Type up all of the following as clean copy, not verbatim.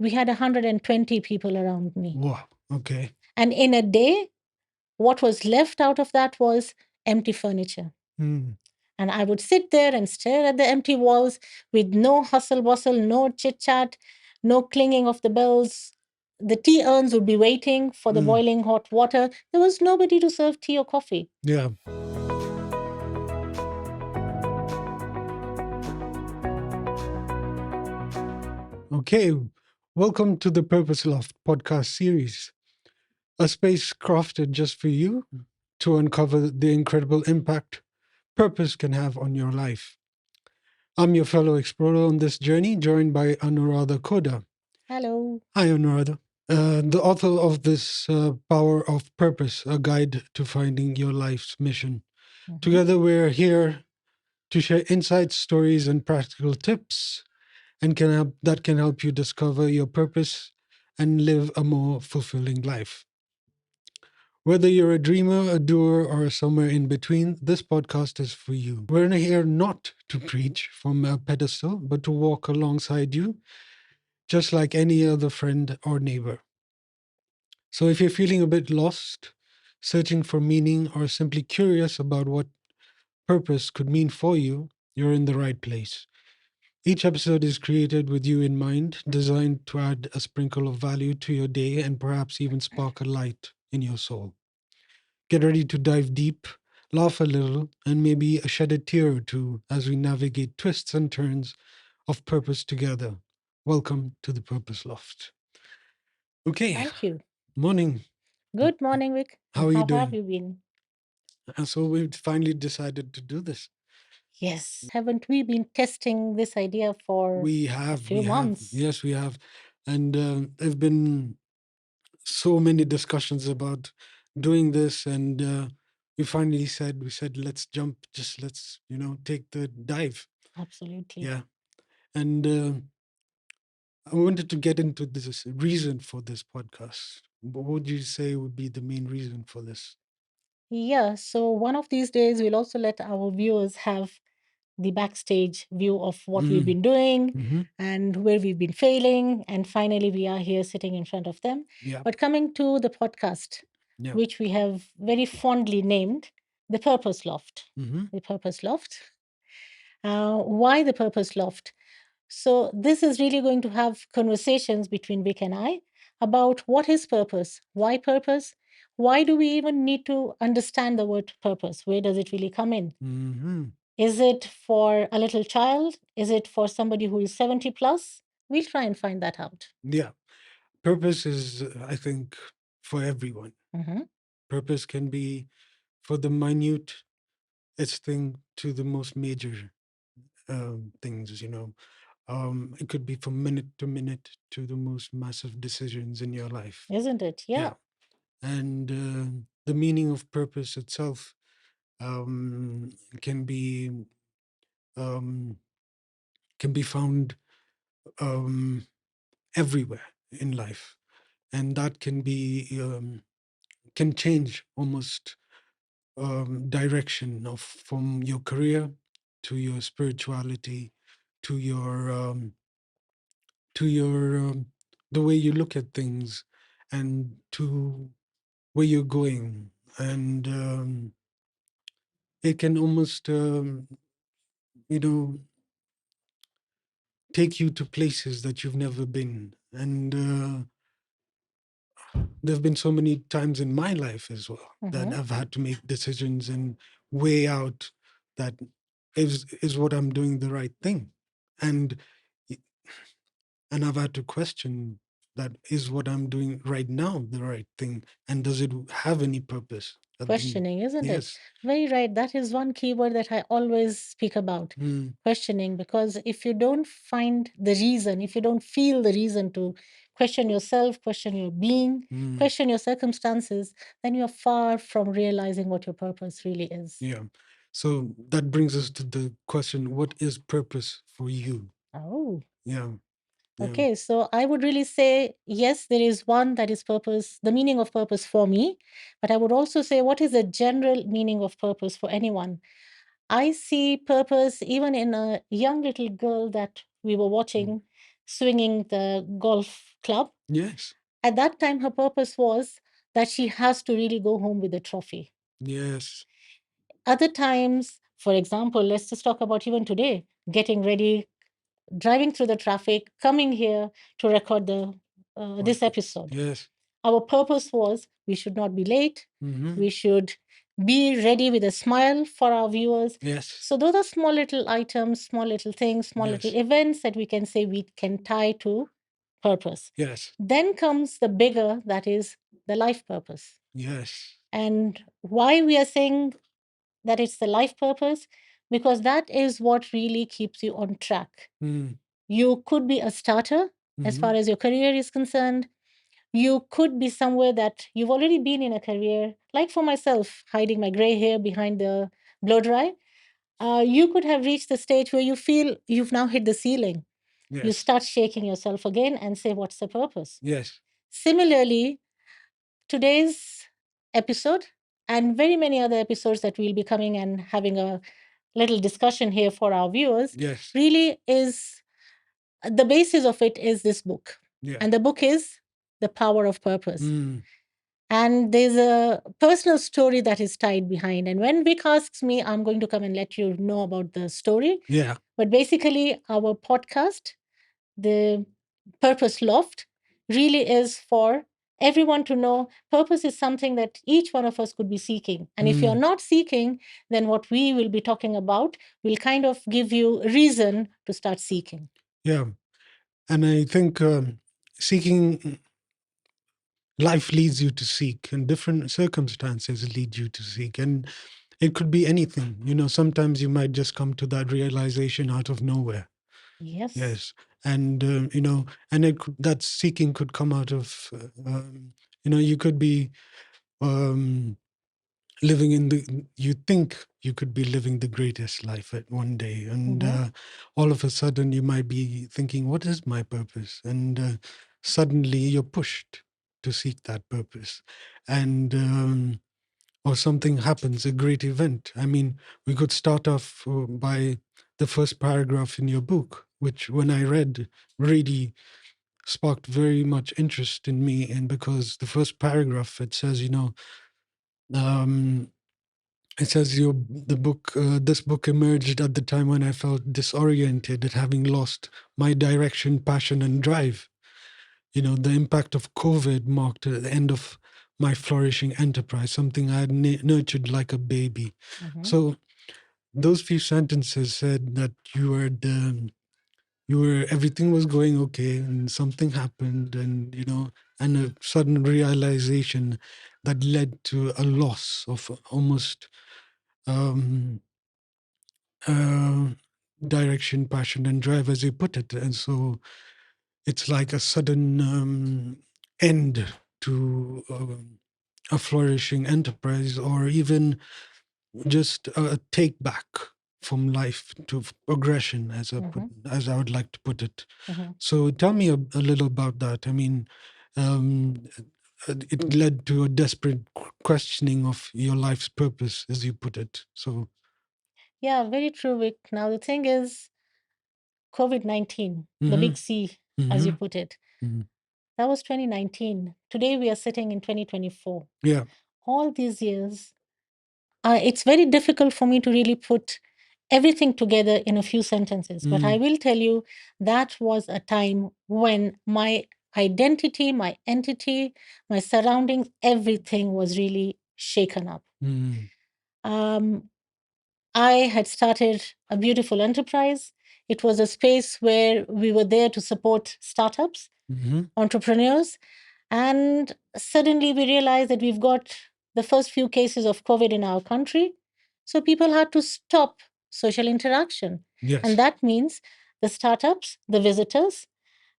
we had 120 people around me. Wow. Okay. And in a day, what was left out of that was empty furniture. Mm. And I would sit there and stare at the empty walls with no hustle bustle, no chit chat, no clinging of the bells. The tea urns would be waiting for the boiling hot water. There was nobody to serve tea or coffee. Yeah. Okay. Welcome to the Purpose Loft Podcast series, a space crafted just for you to uncover the incredible impact purpose can have on your life. I'm your fellow explorer on this journey, joined by Anurada Koda. Hello. Hi, Anurada. The author of this Power of Purpose, a guide to finding your life's mission. Together, we're here to share insights, stories, and practical tips, and that can help you discover your purpose and live a more fulfilling life. Whether you're a dreamer, a doer, or somewhere in between, this podcast is for you. We're here not to preach from a pedestal, but to walk alongside you, just like any other friend or neighbor. So if you're feeling a bit lost, searching for meaning, or simply curious about what purpose could mean for you, you're in the right place. Each episode is created with you in mind, designed to add a sprinkle of value to your day and perhaps even spark a light in your soul. Get ready to dive deep, laugh a little, and maybe shed a tear or two as we navigate twists and turns of purpose together. Welcome to the Purpose Loft. Okay, Thank you. morning. Good morning, Vic. How are you How have doing? you been? And so we finally decided to do this. Yes. Haven't we been testing this idea for We a have, few months? Yes, we have. And there've been so many discussions about doing this. And we finally said, let's jump, just let's, take the dive. Absolutely. Yeah. And I wanted to get into this reason for this podcast. What would you say would be the main reason for this? Yeah. So one of these days, we'll also let our viewers have the backstage view of what we've been doing Mm-hmm. and where we've been failing. And finally, we are here sitting in front of them. Yeah. But coming to the podcast, Yeah. which we have very fondly named the Purpose Loft. Mm-hmm. The Purpose Loft. Why the Purpose Loft? So, this is really going to have conversations between Vic and I about what is purpose, why do we even need to understand the word purpose? Where does it really come in? Mm-hmm. Is it for a little child? Is it for somebody who is 70 plus? We'll try and find that out. Yeah. Purpose is, I think, for everyone. Mhm. Purpose can be for the minute thing to the most major things, it could be from minute to minute to the most massive decisions in your life. Isn't it? Yeah. Yeah. And the meaning of purpose itself can be um, found um, everywhere in life, and that can change almost direction of from your career to your spirituality to your the way you look at things and to where you're going, and it can almost you know take you to places that you've never been. And there have been so many times in my life as well that Mhm. I've had to make decisions and weigh out that is what I'm doing the right thing, and and I've had to question that is what I'm doing right now the right thing, and does it have any purpose at the end? Questioning, isn't it? Yes. Very right. That is one keyword that I always speak about. Mm, Questioning, because if you don't find the reason, if you don't feel the reason to question yourself, question your being, mm, question your circumstances, then you're far from realizing what your purpose really is. yeah. So that brings us to the question: what is purpose for you? Oh, Yeah. Yeah. okay. So I would really say, yes, there is one that is purpose, the meaning of purpose for me. But I would also say, what is the general meaning of purpose for anyone? I see purpose even in a young little girl that we were watching swinging the golf club. Yes. At that time, her purpose was that she has to really go home with a trophy. Yes. Other times, for example, let's just talk about even today, getting ready, driving through the traffic, coming here to record this Podcast. episode. Yes. Our purpose was we should not be late. Mm-hmm. We should be ready with a smile for our viewers. Yes. So those are small little items, small little things, small little Yes. events that we can say we can tie to purpose. Yes. Then comes the bigger, that is the life purpose. Yes. And why we are saying that it's the life purpose? Because that is what really keeps you on track. Mm. You could be a starter as Mm-hmm. far as your career is concerned. You could be somewhere that you've already been in a career, like for myself, hiding my gray hair behind the blow dry. You could have reached the stage where you feel you've now hit the ceiling. You Yes. start shaking yourself again and say, what's the purpose? Yes. Similarly, today's episode and very many other episodes that we'll be coming and having a little discussion here for our viewers Yes. really is the basis of it is this book. Yeah. And the book is The Power of Purpose. Mm. And there's a personal story that is tied behind. And when Vic asks me, I'm going to come and let you know about the story. Yeah. But basically, our podcast, the Purpose Loft, really is for everyone to know purpose is something that each one of us could be seeking. And if you're Mm. not seeking, then what we will be talking about will kind of give you reason to start seeking. Yeah. And I think seeking life leads you to seek, and different circumstances lead you to seek. And it could be anything. Sometimes you might just come to that realization out of nowhere. Yes. Yes. And, and that seeking could come out of, you could be living you think you could be living the greatest life at one day. And all of a sudden you might be thinking, what is my purpose? And suddenly you're pushed to seek that purpose. And, or something happens, a great event. I mean, we could start off by the first paragraph in your book, which when I read really sparked very much interest in me. And because the first paragraph, it says, um, it says this book emerged at the time when I felt disoriented at having lost my direction, passion, and drive. The impact of COVID marked the end of my flourishing enterprise, something I had nurtured like a baby. Mhm. So those few sentences said that everything was going okay, and something happened, and and a sudden realization that led to a loss of almost um, uh, direction, passion, and drive, as you put it. And so it's like a sudden end to a flourishing enterprise, or even just a take back from life to progression, as I would like to put it. So tell me a little about that. I mean, um, it led to a desperate questioning of your life's purpose, as you put it. So Yeah, very true, Vic. Now, the thing is, COVID 19, the mm-hmm, big C, as you mm-hmm, put it, mm-hmm. that was 2019. Today, we are sitting in 2024. Yeah. All these years, it's very difficult for me to really put everything together in a few sentences. But I will tell you that was a time when my identity, my entity, my surroundings, everything was really shaken up. Mm. Um, I had started a beautiful enterprise. It was a space where we were there to support startups, Mm-hmm. entrepreneurs. And suddenly we realized that we've got the first few cases of COVID in our country. So people had to stop social interaction. Yes. And that means the startups, the visitors,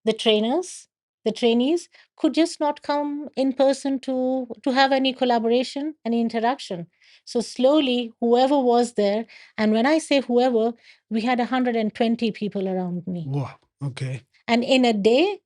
the trainers, the trainees could just not come in person to have any collaboration, any interaction. So slowly, whoever was there, and when I say whoever, we had 120 people around me. Wow. Okay. And in a day,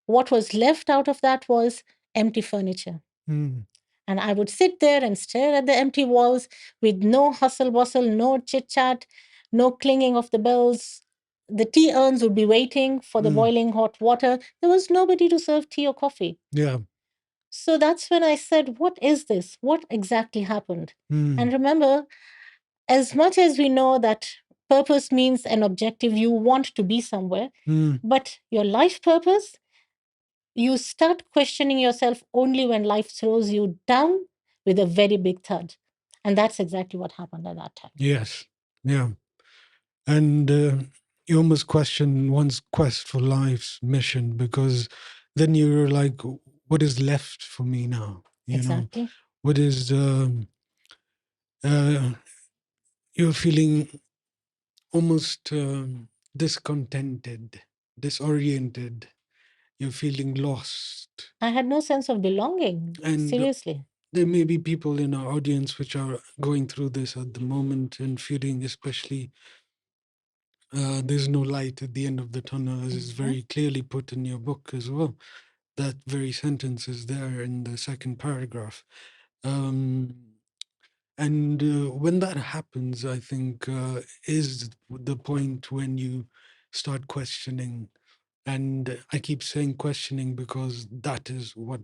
what was left out of that was empty furniture. Mm. And I would sit there and stare at the empty walls with no hustle bustle, no chit chat, no clinging of the bells, the tea urns would be waiting for the Mm. boiling hot water. There was nobody to serve tea or coffee. Yeah. So that's when I said, what is this? What exactly happened? And Mm. remember, as much as we know that purpose means an objective, you want to be somewhere, Mm. but your life purpose, you start questioning yourself only when life throws you down with a very big thud. And that's exactly what happened at that time. Yes. Yeah. And you almost question one's quest for life's mission, because then you're like, what is left for me now? You know, Exactly. what is, uh, you're feeling almost discontented, disoriented, you're feeling lost. I had no sense of belonging. And Seriously. there may be people in our audience which are going through this at the moment and feeling, especially, there's no light at the end of the tunnel, as is Mhm. very clearly put in your book as well. That very sentence is there in the second paragraph. Um, and when that happens, I think, is the point when you start questioning. And I keep saying questioning because that is what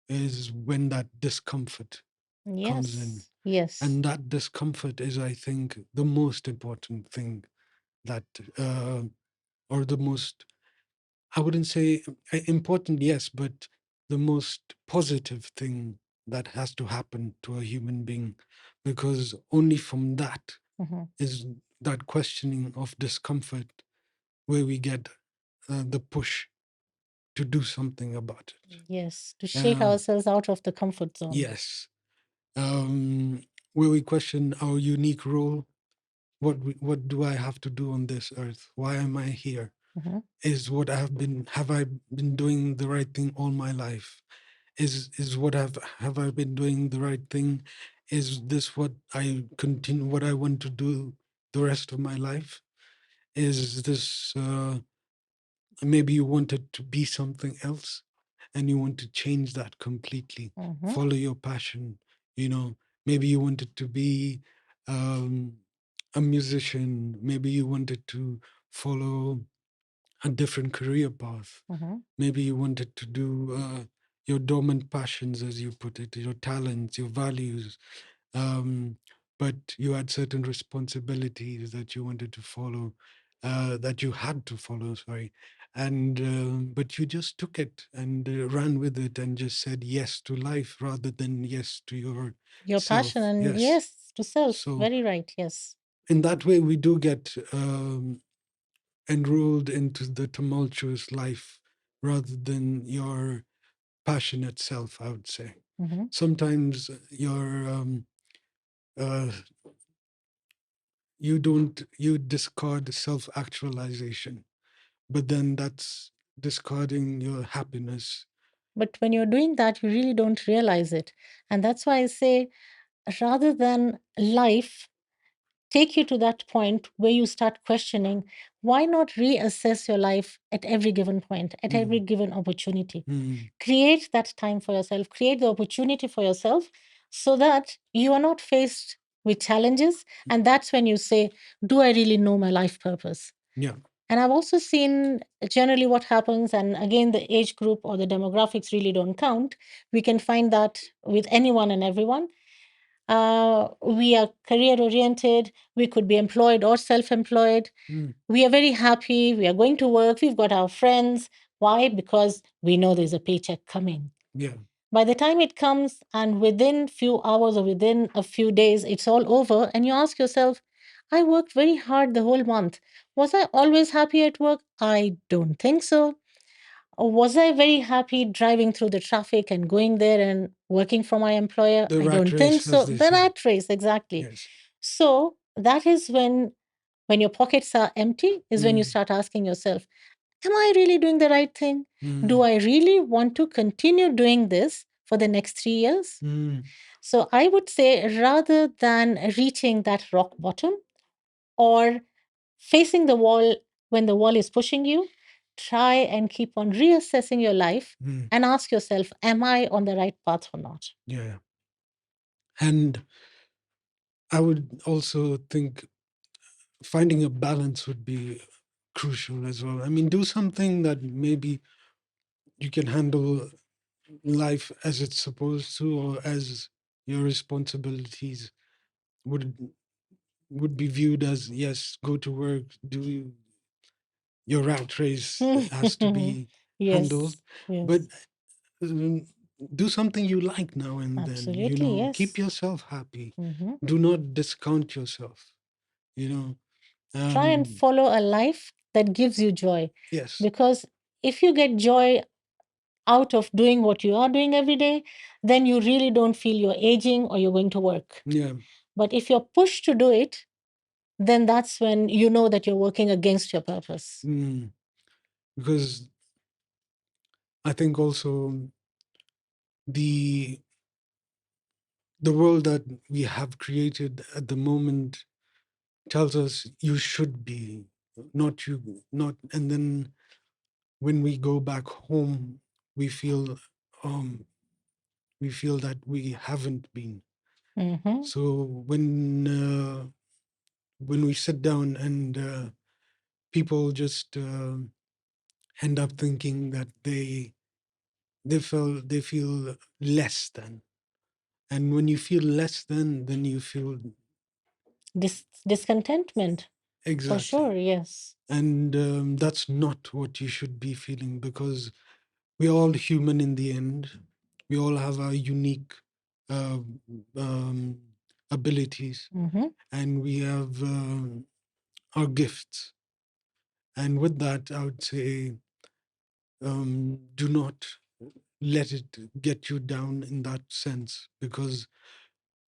is when that discomfort comes in. Yes. Yes. And that discomfort is, I think, the most important thing that, uh, or the most, I wouldn't say important, yes, but the most positive thing that has to happen to a human being, because only from that Mhm. is that questioning of discomfort where we get the push to do something about it. Yes. To shake Uh, ourselves out of the comfort zone. yes, where we question our unique role. What do I have to do on this earth? Why am I here? Mhm. Is what have I been doing the right thing all my life? Is what have I been doing the right thing? Is this what I want to do the rest of my life? Is this, maybe you wanted to be something else and you want to change that completely? Mhm. Follow your passion. You know, maybe you wanted to be, um, a musician. Maybe you wanted to follow a different career path. Mhm. Maybe you wanted to do, your dormant passions, as you put it, your talents, your values. Um, but you had certain responsibilities that you wanted to follow, that you had to follow, sorry. And, but you just took it and ran with it and just said yes to life rather than yes to Your passion yourself. and Yes. yes to self. So, Very right. Yes. in that way, we do get, enrolled into the tumultuous life rather than your passionate self, I would say. Mhm. Sometimes uh, you discard self-actualization, but then that's discarding your happiness. But when you're doing that, you really don't realize it. And that's why I say, rather than life take you to that point where you start questioning, why not reassess your life at every given point, at every Mm, given opportunity? mm, Create that time for yourself, create the opportunity for yourself so that you are not faced with challenges. And that's when you say, do I really know my life purpose? yeah. And I've also seen generally what happens, and again, the age group or the demographics really don't count. We can find that with anyone and everyone. We are career oriented. We could be employed or self employed. Mm, We are very happy. We are going to work. We've got our friends. Why? Because we know there's a paycheck coming. yeah. By the time it comes, and within few hours or within a few days, it's all over, and you ask yourself, I worked very hard the whole month. Was I always happy at work? I don't think so. Or was I very happy driving through the traffic and going there and working for my employer? The I rat don't think race, as so. they The say. rat race, exactly. Yes. So that is when your pockets are empty, is when you Mm, start asking yourself, am I really doing the right thing? Do mm, I really want to continue doing this for the next 3 years? mm, So I would say rather than reaching that rock bottom or facing the wall when the wall is pushing you, try and keep on reassessing your life mm, and ask yourself, am I on the right path or not? yeah. And I would also think finding a balance would be crucial as well. I mean, do something that maybe you can handle life as it's supposed to, or as your responsibilities would would be viewed as. Yes, go to work, do your rat race has to be handled, Yes, but yes, um, do something you like now and then. absolutely, Keep yes. yourself happy. Hmm. Do not discount yourself. You know, Try and um, follow a life that gives you joy. yes, Because if you get joy out of doing what you are doing every day, then you really don't feel you're aging or you're going to work. yeah, But if you're pushed to do it, then that's when you know that you're working against your purpose. mm, because I think also the the world that we have created at the moment tells us you should be, not you, not, and then when we go back home, we feel um we feel that we haven't been. Hmm. So when we sit down and people just end up thinking that they feel less than, and when you feel less than, then you feel Discontentment, for exactly. sure, yes. And that's not what you should be feeling, because we're all human in the end. We all have our unique uh, um, abilities, Hmm. and we have our gifts. And with that, I would say, do not let it get you down in that sense, because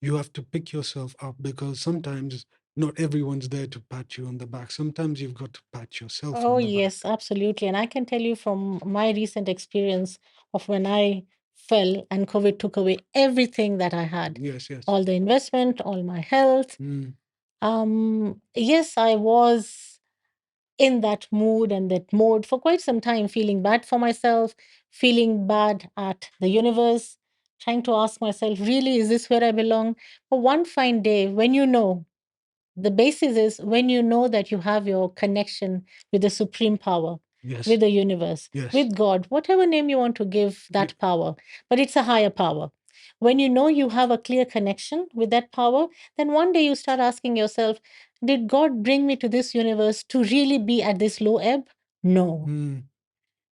you have to pick yourself up, because sometimes not everyone's there to pat you on the back. Sometimes you've got to pat yourself Oh, on the yes, back. absolutely. And I can tell you from my recent experience of when I fell and COVID took away everything that I had, Yes, yes. all the investment, all my health. Mm, Yes, I was in that mood and that mode for quite some time, feeling bad for myself, feeling bad at the universe, trying to ask myself, really, is this where I belong? But one fine day, when you know, the basis is when you know that you have your connection with the supreme power, yes, with the universe, yes. with God, whatever name you want to give Y- that power, but it's a higher power. When you know you have a clear connection with that power, then one day you start asking yourself, did God bring me to this universe to really be at this low ebb? No, mm,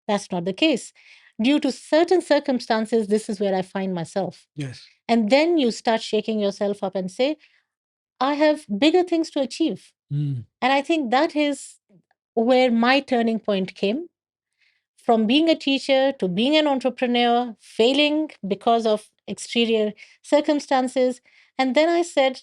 that's not the case. Due to certain circumstances, this is where I find myself. yes. And then you start shaking yourself up and say, I have bigger things to achieve. Mm, And I think that is where my turning point came, from being a teacher to being an entrepreneur, failing because of exterior circumstances. And then I said,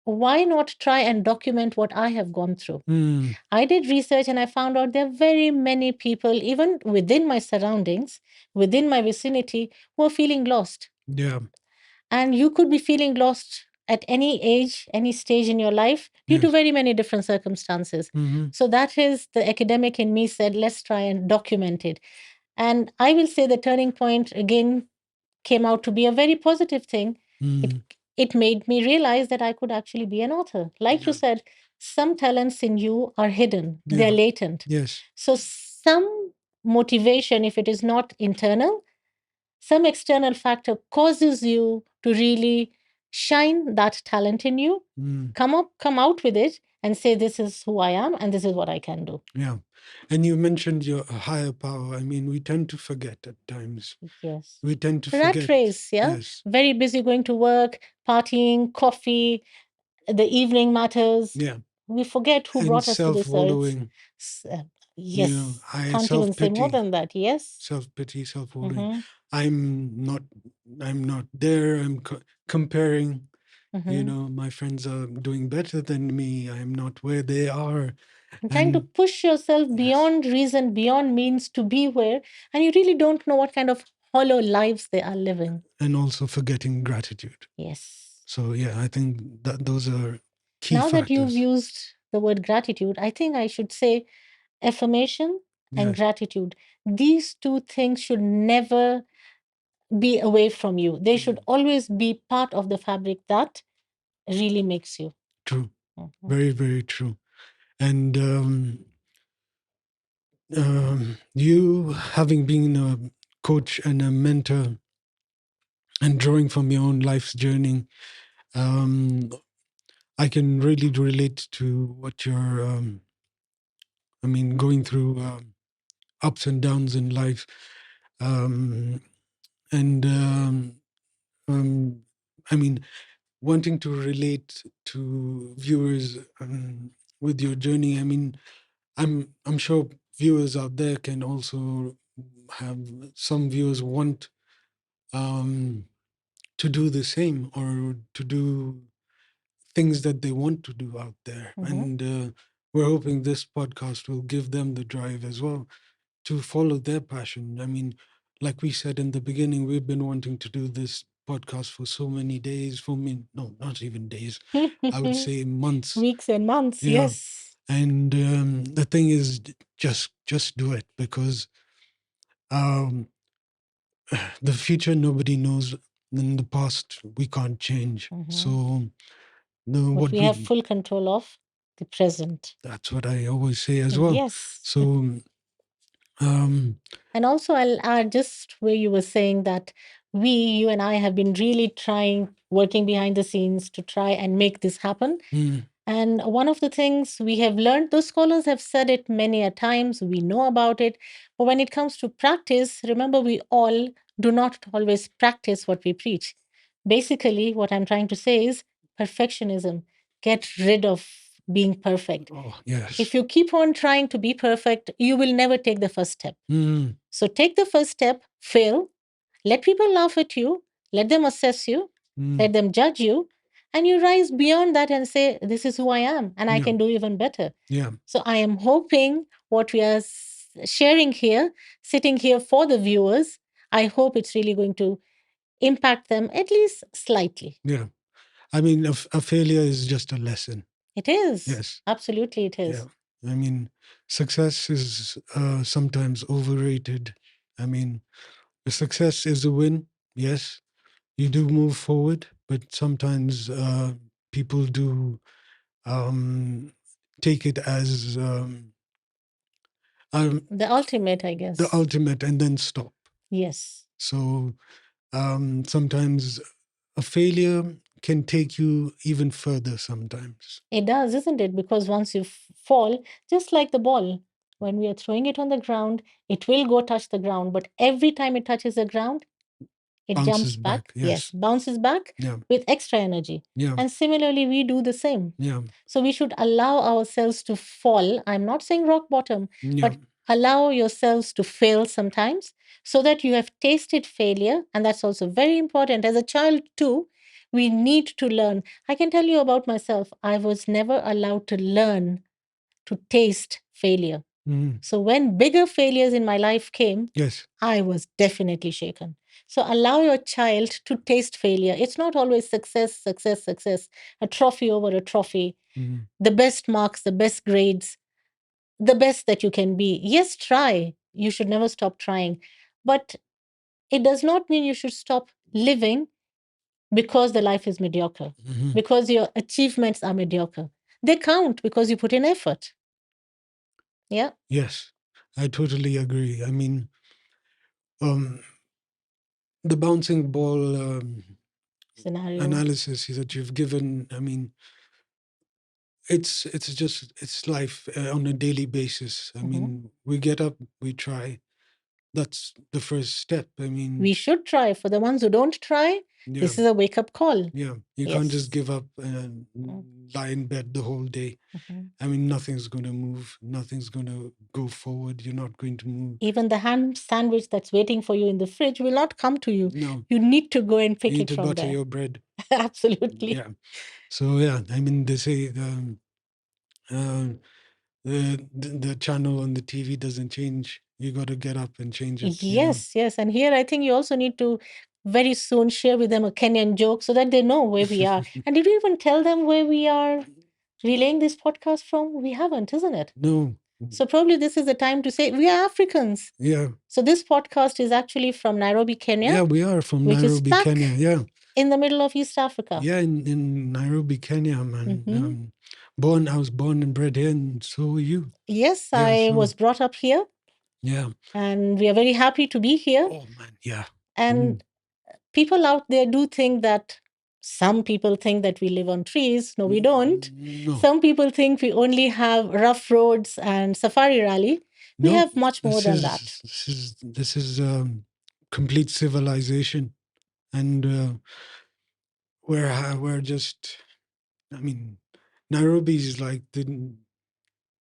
why not try and document what I have gone through? mm, I did research and I found out there are very many people, even within my surroundings, within my vicinity, who are feeling lost. yeah. And you could be feeling lost at any age, any stage in your life due to Yes. very many different circumstances. Mm-hmm. So that is the academic in me said, let's try and document it. And I will say the turning point again came out to be a very positive thing. It Mm, it made me realize that I could actually be an author. Like you yeah. said, some talents in you are hidden, they're Yeah. latent. Yes. So some motivation, if it is not internal, some external factor causes you to really shine that talent in you, Mm, come out with it and say, this is who I am and this is what I can do. yeah. And you mentioned your higher power. I mean, we tend to forget at times. Yes. We tend to Rat forget. race, yeah. Yes. Very busy going to work, partying, coffee, the evening matters. Yeah. We forget who And brought us to self this earth. wallowing. S- uh, yes. I Can't even self say more pity, than that. Yes. self pity, self wallowing. Mm-hmm. I'm not. I'm not there. I'm comparing. Mm-hmm. My friends are doing better than me. I'm not where they are, And trying to and push yourself yes, beyond reason, beyond means to be where, and you really don't know what kind of hollow lives they are living. and also forgetting gratitude. Yes. So yeah, I think that those are key Now that you've factors. used the word gratitude, I think I should say affirmation and Yes, gratitude. These two things should never be away from you. They should mm, always be part of the fabric that really makes you. true. Mhm. Very, very true. And you having been a coach and a mentor and drawing from your own life's journey, um, I can really relate to what you're, going through ups and downs in life. Um, and um, I mean, wanting to relate to viewers with your journey. I mean, I'm sure viewers out there can also have some viewers want um, to do the same or to do things that they want to do out there, Mhm. and we're hoping this podcast will give them the drive as well to follow their passion. I mean, like we said in the beginning, we've been wanting to do this podcast for so many days, for me, no, not even days, I would say months. Weeks and months, Yeah. yes. And the thing is, just do it, because um, the future nobody knows. In the past, we can't change. Mhm. So But what we have full control of the present. that's what I always say as well. Yes. So And also, I'll add just where you were saying that you and I have been really trying, working behind the scenes to try and make this happen. And one of the things we have learned, those scholars have said it many a times, we know about it. But when it comes to practice, remember, we all do not always practice what we preach. Basically, what I'm trying to say is perfectionism. Get rid of being perfect. oh yes, If you keep on trying to be perfect, you will never take the first step. So take the first step, fail, let people laugh at you, let them assess you, let them judge you, and you rise beyond that and say, this is who I am, and I Yeah. can do even better. Yeah. So I am hoping what we are sharing here, sitting here for the viewers, I hope it's really going to impact them at least slightly. Yeah. I mean, a failure is just a lesson. It is. Yes. Absolutely, it is. Yeah. I mean, success is sometimes overrated. I mean, the success is a win. Yes, you do move forward, but sometimes people do um, take it as The ultimate, I guess. the ultimate and then stop. Yes. So sometimes a failure can take you even further sometimes. It does, isn't it? Because once you fall, just like the ball, when we are throwing it on the ground, it will go touch the ground. But every time it touches the ground, it Bounces jumps back. back. Yes. Bounces back Yeah. with extra energy. Yeah. And similarly, we do the same. Yeah. So we should allow ourselves to fall. I'm not saying rock bottom, Yeah. but allow yourselves to fail sometimes so that you have tasted failure. And that's also very important. As a child, too, we need to learn. I can tell you about myself. I was never allowed to learn to taste failure. So when bigger failures in my life came, Yes. I was definitely shaken. So allow your child to taste failure. It's not always success, success, success, a trophy over a trophy, the best marks, the best grades, the best that you can be. Yes, try. You should never stop trying. But it does not mean you should stop living because the life is mediocre, because your achievements are mediocre. They count because you put in effort. Yeah. Yes, I totally agree. I mean, um, the bouncing ball Scenario. analysis that you've given, I mean, it's life on a daily basis. I mean, we get up, we try. That's the first step. I mean, We should try. For the ones who don't try, yeah, this is a wake up call. yeah. You can't just give up and lie in bed the whole day. I mean, nothing's going to move. Nothing's going to go forward. You're not going to move. Even the ham sandwich that's waiting for you in the fridge will not come to you. No, You need to go and you pick need it to from butter there. your bread. Absolutely. Yeah. So yeah, I mean, they say the channel on the TV doesn't change. You got to get up and change it. Yes, yes. And here I think you also need to very soon share with them a Kenyan joke so that they know where we are. And did we even tell them where we are relaying this podcast from? We haven't, isn't it? No. So probably this is the time to say we are Africans. Yeah. So this podcast is actually from Nairobi, Kenya. Yeah, we are from which Nairobi, is Kenya. Yeah. In the middle of East Africa. Yeah, in Nairobi, Kenya, man. I was born and bred here, and so were you. Yes, Yeah, I so was brought up here. Yeah. And we are very happy to be here. Oh man, yeah. Mm. And people out there do think that some people think that we live on trees. No, we don't. No, Some people think we only have rough roads and safari rally. We no. have much more than that. This is complete civilization, and we're just. I mean, Nairobi is like the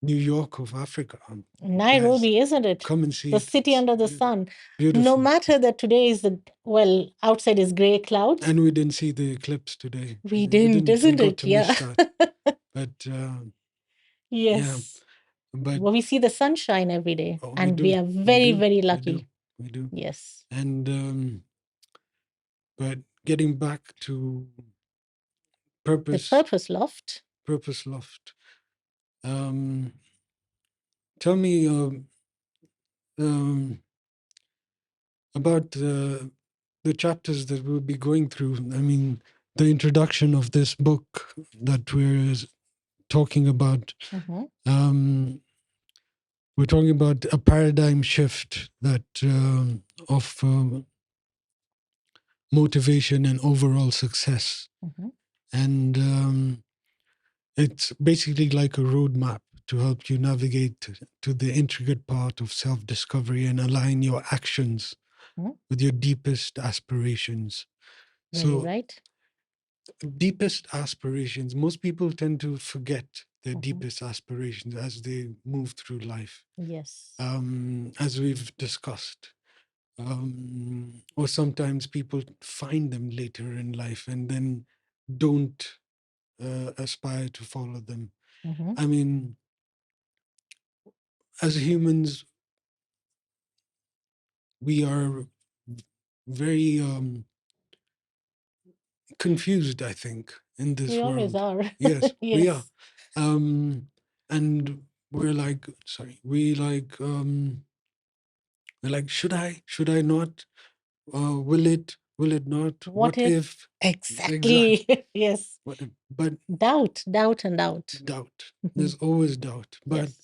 New York of Africa. Guys, Nairobi, isn't it? come and see The it. city It's under the sun. No beautiful. matter that today is the, well, outside is gray clouds. And we didn't see the eclipse today. We didn't, We isn't got it? to Yeah. miss that. But yeah, Yes. but Well, we see the sunshine every day, oh, we and we do, are we very, do, very we do, lucky. we do. Yes. And but getting back to The purpose, Purpose Loft. purpose loft. Um, tell me um, about the chapters that we'll be going through. I mean, the introduction of this book that we're talking about. Mhm, We're talking about a paradigm shift that of motivation and overall success, mhm, and it's basically like a roadmap to help you navigate to the intricate part of self-discovery and align your actions mhm. with your deepest aspirations. Very So, right. deepest aspirations. Most people tend to forget their Mhm. deepest aspirations as they move through life, Yes. as we've discussed. Or sometimes people find them later in life and then don't aspire to follow them. Mhm. I mean, as humans, we are very confused, I think, in We this always world. are. Yes, we are. Yes. And we're like, sorry, we're like, should I not? Will it not? What What if? if? Exactly. Exactly. Yes. What if? But Doubt, doubt, and doubt. doubt. Mhm. There's always doubt. But Yes.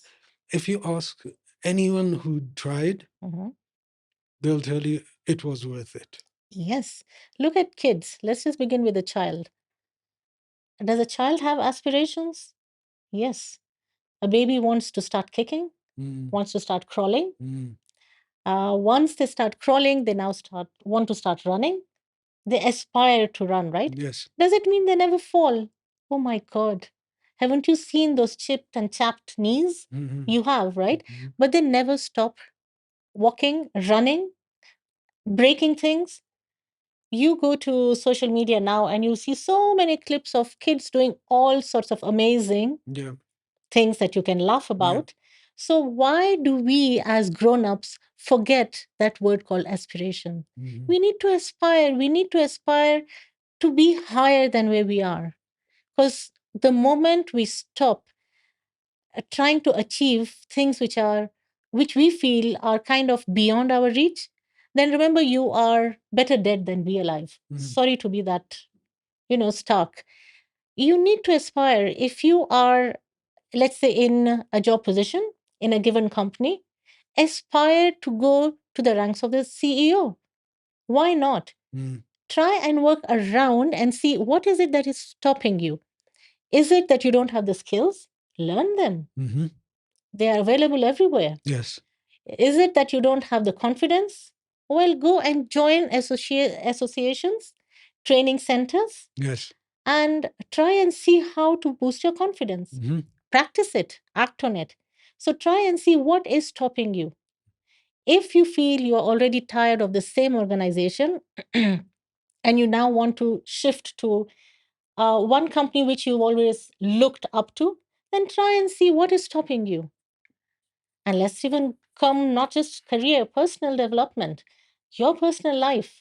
if you ask anyone who tried, Mhm. they'll tell you it was worth it. Yes. Look at kids. Let's just begin with a child. Does a child have aspirations? Yes. A baby wants to start kicking, Mm, wants to start crawling. mm, Once they start crawling, they now start want to start running. They aspire to run, right? yes. Does it mean they never fall? Oh my God. Haven't you seen those chipped and chapped knees? Mm-hmm, You have, right? mm-hmm. But they never stop walking, running, breaking things. You go to social media now and you see so many clips of kids doing all sorts of amazing Yeah, things that you can laugh yeah. about. So, why do we as grown ups forget that word called aspiration? Mm-hmm, We need to aspire. We need to aspire to be higher than where we are. Because the moment we stop trying to achieve things which we feel are kind of beyond our reach, then remember you are better dead than be alive. mm-hmm. Sorry to be that, stark. You need to aspire. If you are, let's say, in a job position in a given company, aspire to go to the ranks of the CEO. Why not? Mm, Try and work around and see what is it that is stopping you. Is it that you don't have the skills? Learn them. mm-hmm. They are available everywhere. Yes, Is it that you don't have the confidence? Well, go and join associations, training centers, yes. and try and see how to boost your confidence. Mm-hmm, Practice it, act on it. So try and see what is stopping you. If you feel you're already tired of the same organization and you now want to shift to one company which you've always looked up to, then try and see what is stopping you. And let's even come not just career, personal development, your personal life.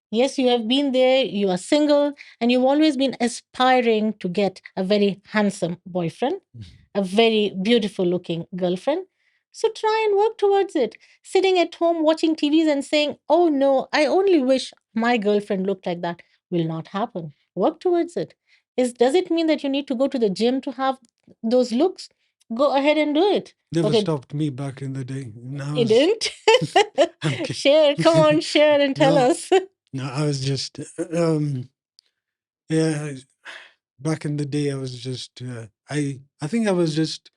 Yes, you have been there, you are single, and you've always been aspiring to get a very handsome boyfriend, a very beautiful looking girlfriend. So try and work towards it. Sitting at home watching TVs and saying, oh no, I only wish my girlfriend looked like that, will not happen. Work towards it. Does it mean that you need to go to the gym to have those looks? go ahead and do it. Never Okay, stopped me back in the day. And I it was, didn't. I'm kidding. Share, come on, share and tell No, us. no, I was just, yeah, back in the day, I was just, I think I was just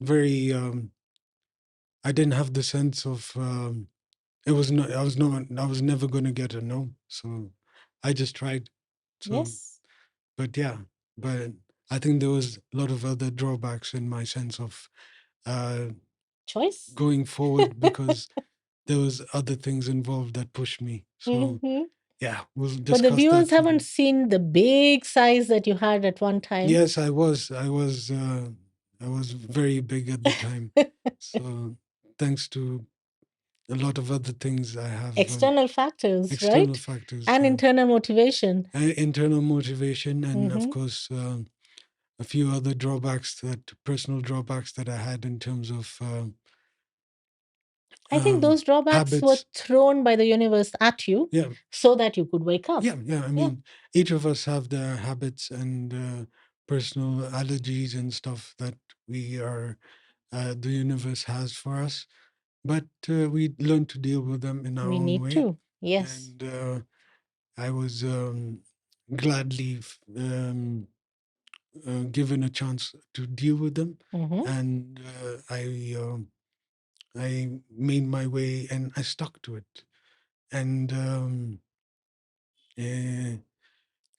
very, I didn't have the sense of, it was not, I was never going to get a no. So I just tried. So, Yes, but yeah, but I think there was a lot of other drawbacks in my sense of, uh, choice. going forward because there was other things involved that pushed me. So Hmm. yeah, we'll But the discuss viewers that haven't further. seen the big size that you had at one time. Yes, I was very big at the time. So thanks to a lot of other things, I have External factors, external right? factors, And internal motivation. internal motivation, and of Hmm. course, a few other drawbacks that personal drawbacks that I had in terms of I think those drawbacks were habits. thrown by the universe at you Yeah, so that you could wake up. yeah. I Yeah, mean, each of us have their habits and personal allergies and stuff that we are the universe has for us, but we learn to deal with them in our we own need way. to. Yes. And I was gladly given a chance to deal with them, Hmm. and I made my way and I stuck to it. And uh, I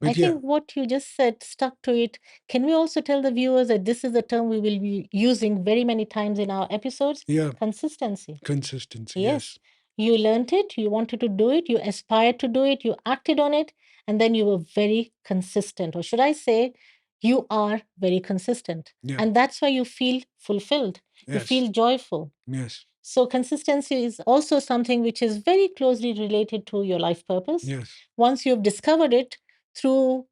but yeah, think what you just said stuck to it. Can we also tell the viewers that this is a term we will be using very many times in our episodes? yeah, Consistency. consistency. Yes. Yes, You learned it, you wanted to do it, you aspired to do it, you acted on it, and then you were very consistent. Or should I say, you are very consistent. yeah, And that's why you feel fulfilled, you yes, feel joyful. yes, So, consistency is also something which is very closely related to your life purpose. yes, Once you've discovered it through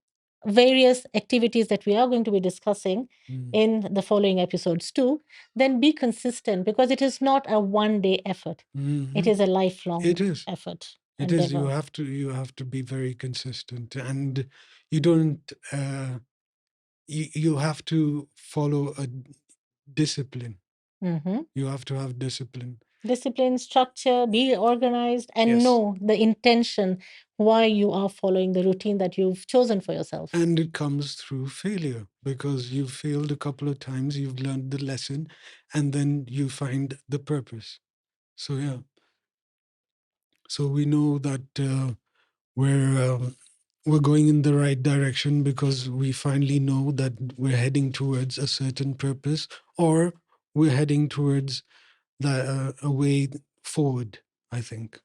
various activities that we are going to be discussing mm, in the following episodes too, then be consistent because it is not a one day effort, it hmm, is a lifelong it is. effort, It is. endeavor. You have to be very consistent, and you don't. You have to follow a discipline. Mhm. You have to have discipline. Discipline, structure, be organized, and Yes, know the intention why you are following the routine that you've chosen for yourself. and it comes through failure because you've failed a couple of times. You've learned the lesson, and then you find the purpose. So yeah. So we know that we're we're going in the right direction because we finally know that we're heading towards a certain purpose, or we're heading towards a way forward. I think.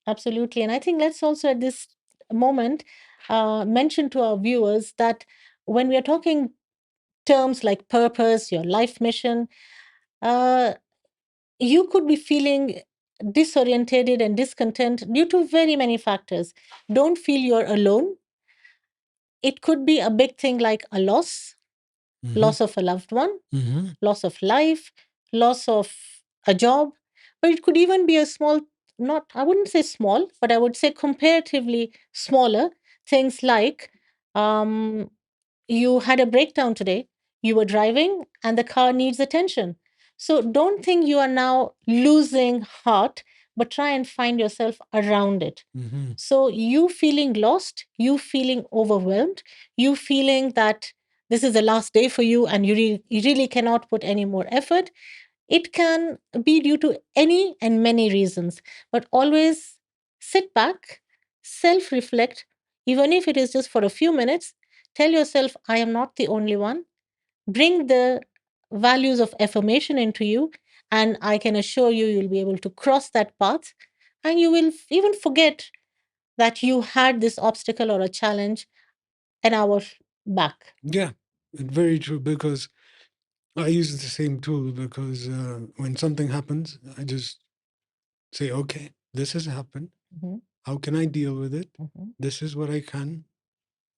Absolutely. And I think let's also at this moment mention to our viewers that when we are talking terms like purpose, your life mission, uh, you could be feeling disorientated and discontent due to very many factors. Don't feel you're alone. It could be a big thing like a loss, Mm-hmm. loss of a loved one, Mm-hmm. loss of life, loss of a job, but it could even be a small, not, I wouldn't say small, but I would say comparatively smaller things like um, you had a breakdown today, you were driving, and the car needs attention. So don't think you are now losing heart, but try and find yourself around it. Mm-hmm. So you feeling lost, you feeling overwhelmed, you feeling that this is the last day for you and you really cannot put any more effort, it can be due to any and many reasons. But always sit back, self reflect, even if it is just for a few minutes. Tell yourself, I am not the only one. Bring the values of affirmation into you, and I can assure you, you'll be able to cross that path and you will even forget that you had this obstacle or a challenge an hour back. Yeah, very true. Because I use the same tool because when something happens, I just say, okay, this has happened. Mhm, How can I deal with it? mhm. This is what I can,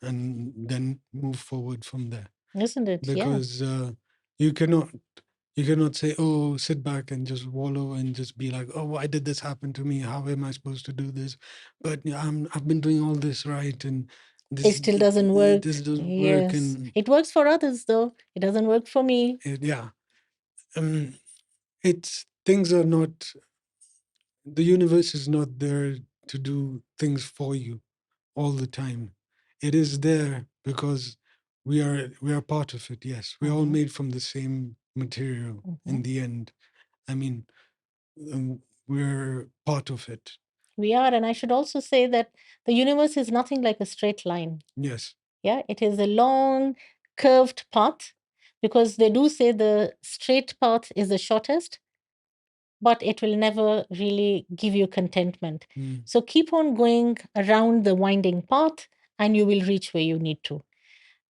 and then move forward from there. Isn't it? Yeah. Because you cannot you cannot say, oh, sit back and just wallow and just be like, oh, why did this happen to me? How am I supposed to do this? But yeah, I've been doing all this right, and It this still doesn't work. this doesn't work, Yes. and It works for others, though. It doesn't work for me. yeah. um, it's things are not, the universe is not there to do things for you all the time. It is there because we are part of it. Yes, we're all Mhm, made from the same material mhm. in the end. I mean, we're part of it. We are, and I should also say that the universe is nothing like a straight line. Yes. Yeah, it is a long, curved path because they do say the straight path is the shortest, but it will never really give you contentment. Mm. So keep on going around the winding path and you will reach where you need to.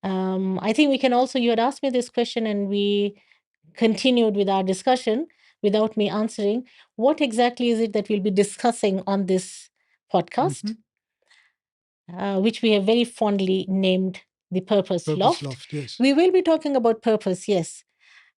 I think we can also, you had asked me this question and we continued with our discussion without me answering. What exactly is it that we'll be discussing on this podcast, Mhm. which we have very fondly named the Purpose Purpose Loft? loft. Yes. We will be talking about purpose, yes.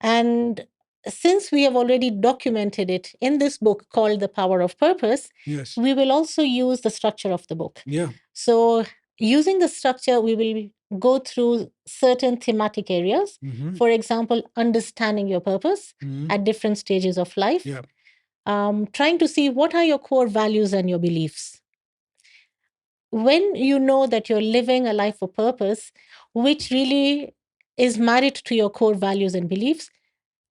And since we have already documented it in this book called The Power of Purpose, Yes. we will also use the structure of the book. Yeah. So, using the structure, we will go through certain thematic areas. Mm-hmm. For example, understanding your purpose Mm-hmm. at different stages of life, Yeah. trying to see what are your core values and your beliefs. When you know that you're living a life of purpose, which really is married to your core values and beliefs,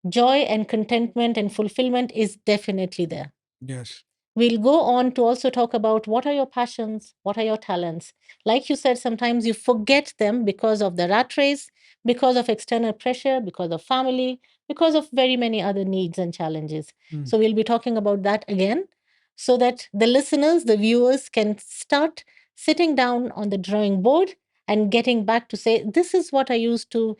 joy and contentment and fulfillment is definitely there. Yes. We'll go on to also talk about what are your passions, what are your talents. Like you said, sometimes you forget them because of the rat race, because of external pressure, because of family, because of very many other needs and challenges. Mm. So we'll be talking about that again so that the listeners, the viewers can start sitting down on the drawing board and getting back to say, this is what I used to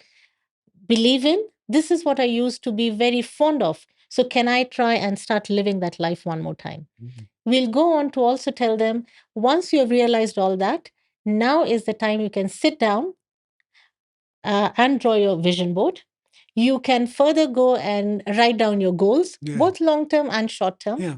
believe in. This is what I used to be very fond of. So, can I try and start living that life one more time? Mhm. We'll go on to also tell them once you have realized all that, now is the time you can sit down and draw your vision board. You can further go and write down your goals, Yeah. both long term and short term. Yeah.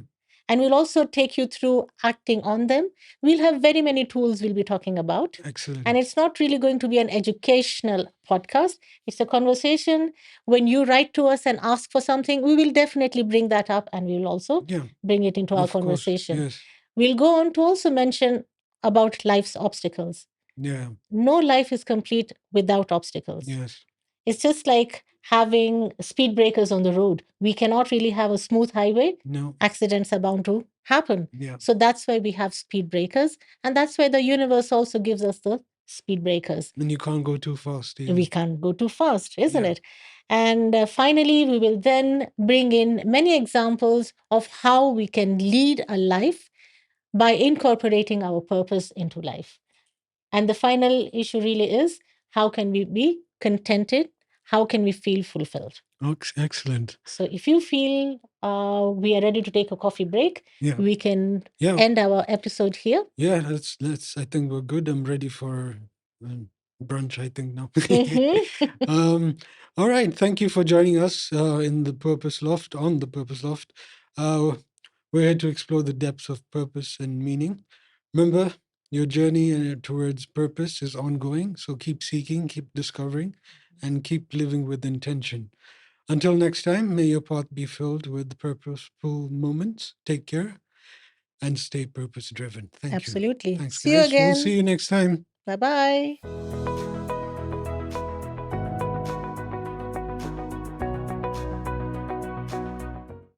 And we'll also take you through acting on them. We'll have very many tools we'll be talking about. Excellent. And it's not really going to be an educational podcast. It's a conversation. When you write to us and ask for something, we will definitely bring that up and we will also Yeah. bring it into our Of course. conversation. Yes. We'll go on to also mention about life's obstacles. Yeah. No life is complete without obstacles. Yes. It's just like having speed breakers on the road. We cannot really have a smooth highway. No. Accidents are bound to happen. Yeah. So that's why we have speed breakers. And that's why the universe also gives us the speed breakers. And you can't go too fast either. We can't go too fast, isn't Yeah. it? And finally, we will then bring in many examples of how we can lead a life by incorporating our purpose into life. And the final issue really is how can we be contented? How can we feel fulfilled? Excellent. So if you feel we are ready to take a coffee break, Yeah. we can Yeah. end our episode here. Yeah. Let's. I think we're good. I'm ready for brunch. I think now. Mhm. All right. Thank you for joining us in the Purpose Loft on the Purpose Loft. Uh, we're here to explore the depths of purpose and meaning. Remember, your journey towards purpose is ongoing. So keep seeking, keep discovering, and keep living with intention. Until next time, may your path be filled with purposeful moments. Take care and stay purpose driven. Thank you. Absolutely. Thanks, See you guys. We'll see again. you next time. Bye bye.